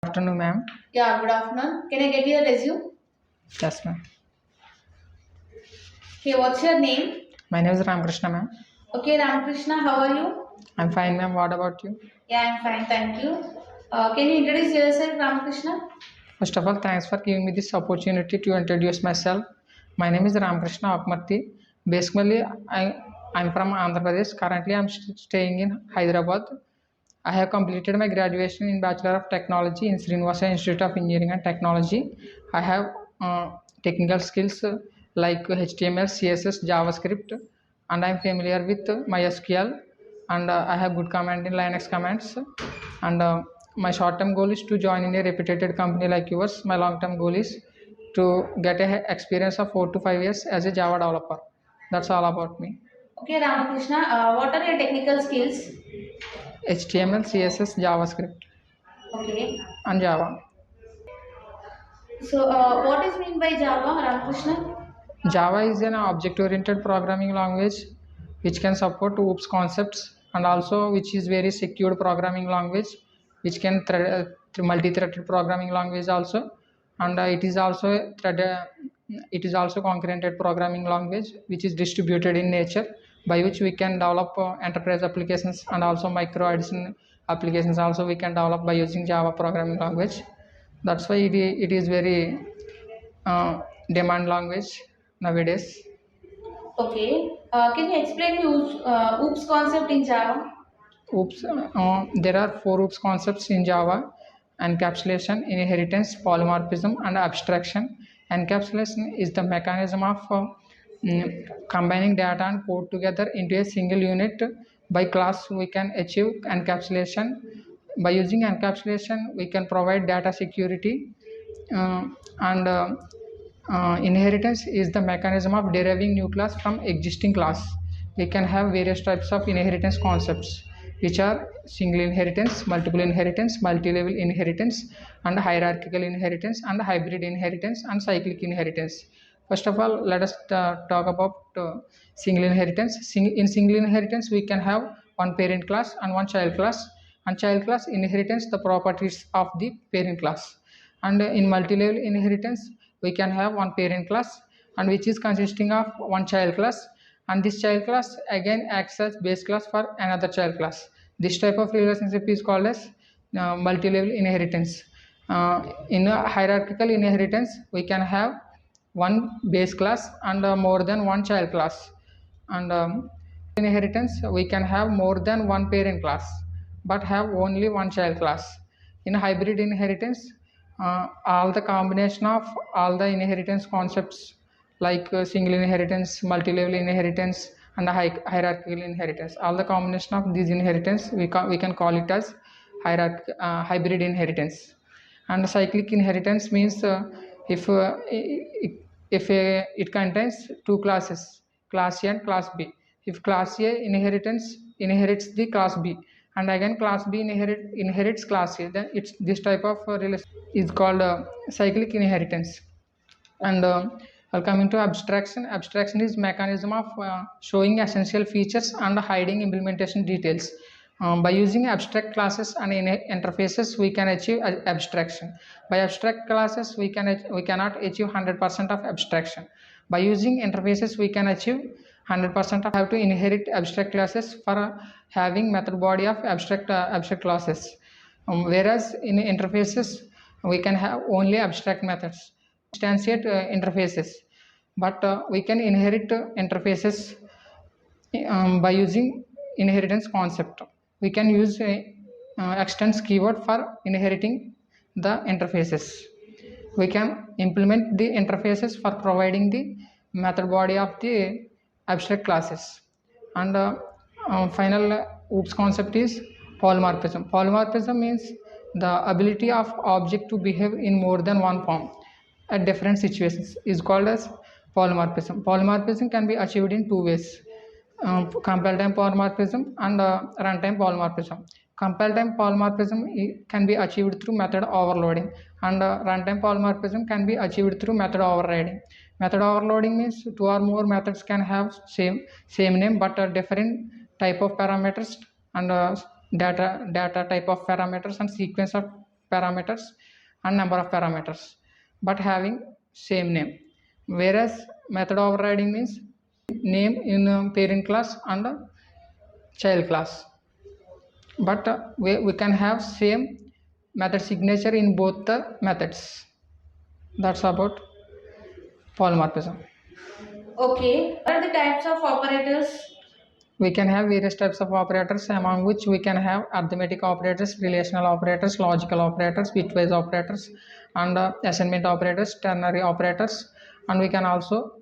Afternoon, ma'am. Yeah, good afternoon. Can I get your resume? Yes, ma'am. Okay, what's your name? My name is Ramakrishna, ma'am. Okay, Ramakrishna, how are you? I'm fine, ma'am. What about you? Yeah, I'm fine, thank you. Can you introduce yourself, Ramakrishna? First of all, thanks for giving me this opportunity to introduce myself. My name is Ramakrishna Akmarti. Basically, I'm from Andhra Pradesh. Currently, I'm staying in Hyderabad. I have completed my graduation in Bachelor of Technology in Srinivasa Institute of Engineering and Technology. I have technical skills like HTML, CSS, JavaScript, and I'm familiar with MySQL, and I have good command in Linux commands. And my short-term goal is to join in a reputed company like yours. My long-term goal is to get a experience of 4 to 5 years as a Java developer. That's all about me. Okay, Ramakrishna, what are your technical skills? HTML, CSS, JavaScript, Okay. and Java. So, what is mean by Java, Ramakrishna? Java is an object-oriented programming language which can support OOPS concepts, and also which is very secure programming language which can multi-threaded programming language also, and it is also concurrented programming language which is distributed in nature, by which we can develop enterprise applications and also micro addition applications also we can develop by using Java programming language. That's why it is very demand language nowadays. Okay. Can you explain me OOPS concept in Java? Oops, there are four OOPS concepts in Java: encapsulation, inheritance, polymorphism, and abstraction. Encapsulation is the mechanism of combining data and code together into a single unit. By class, we can achieve encapsulation. By using encapsulation, we can provide data security, and inheritance is the mechanism of deriving new class from existing class. We can have various types of inheritance concepts, which are single inheritance, multiple inheritance, multi-level inheritance, and hierarchical inheritance, and hybrid inheritance, and cyclic inheritance. First of all, let us talk about single inheritance. In single inheritance, we can have one parent class and one child class, and child class inherits the properties of the parent class. And in multi-level inheritance, we can have one parent class, and which is consisting of one child class, and this child class again acts as base class for another child class. This type of relationship is called as multi-level inheritance. In a hierarchical inheritance, we can have one base class and more than one child class, and inheritance we can have more than one parent class but have only one child class. In hybrid inheritance, all the combination of all the inheritance concepts like single inheritance, multi-level inheritance, and hierarchical inheritance, all the combination of these inheritance we can call it as hybrid inheritance. And cyclic inheritance means if it contains two classes, class A and class B. If class A inherits the class B, and again class B inherits class A, then it's this type of relation is called cyclic inheritance. And coming to abstraction, abstraction is mechanism of showing essential features and hiding implementation details. By using abstract classes and interfaces, we can achieve abstraction. By abstract classes, we cannot achieve 100% of abstraction. By using interfaces, we can achieve 100% of have to inherit abstract classes for having method body of abstract classes. Whereas in interfaces, we can have only abstract methods, instantiate interfaces, but we can inherit interfaces by using inheritance concept. We can use extends keyword for inheriting the interfaces. We can implement the interfaces for providing the method body of the abstract classes. And final OOPS concept is polymorphism. Polymorphism means the ability of object to behave in more than one form at different situations is called as polymorphism. Polymorphism can be achieved in two ways: compile time polymorphism and runtime polymorphism. Compile time polymorphism can be achieved through method overloading, and runtime polymorphism can be achieved through method overriding. Method overloading means two or more methods can have same name but different type of parameters, and data type of parameters and sequence of parameters and number of parameters but having same name, whereas method overriding means name in parent class and child class, but we can have same method signature in both the methods. That's about polymorphism. Okay. What are the types of operators? We can have various types of operators, among which we can have arithmetic operators, relational operators, logical operators, bitwise operators, and assignment operators, ternary operators, and we can also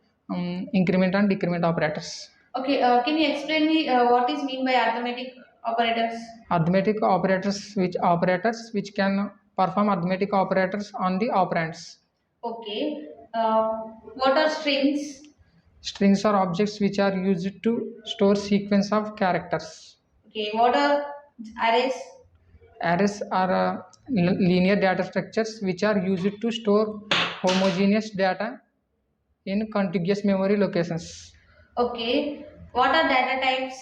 increment and decrement operators. Okay. Can you explain me what is mean by arithmetic operators? Arithmetic operators which can perform arithmetic operators on the operands. Okay. What are strings? Strings are objects which are used to store sequence of characters. Okay. What are arrays? Arrays are linear data structures which are used to store homogeneous data in contiguous memory locations. Okay. What are data types?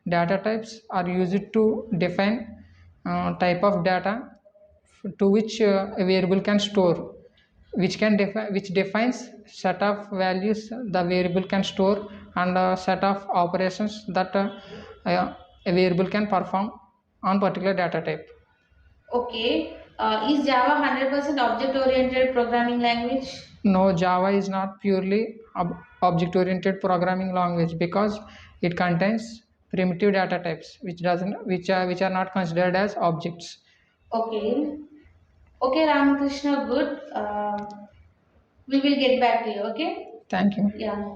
Data types are used to define type of data to which a variable can store, which defines set of values the variable can store and a set of operations that a variable can perform on particular data type. Okay. Is Java 100% object-oriented programming language? No, Java is not purely object-oriented programming language because it contains primitive data types which are not considered as objects. Okay. Okay, Ramakrishna, good. We will get back to you, okay? Thank you. Yeah.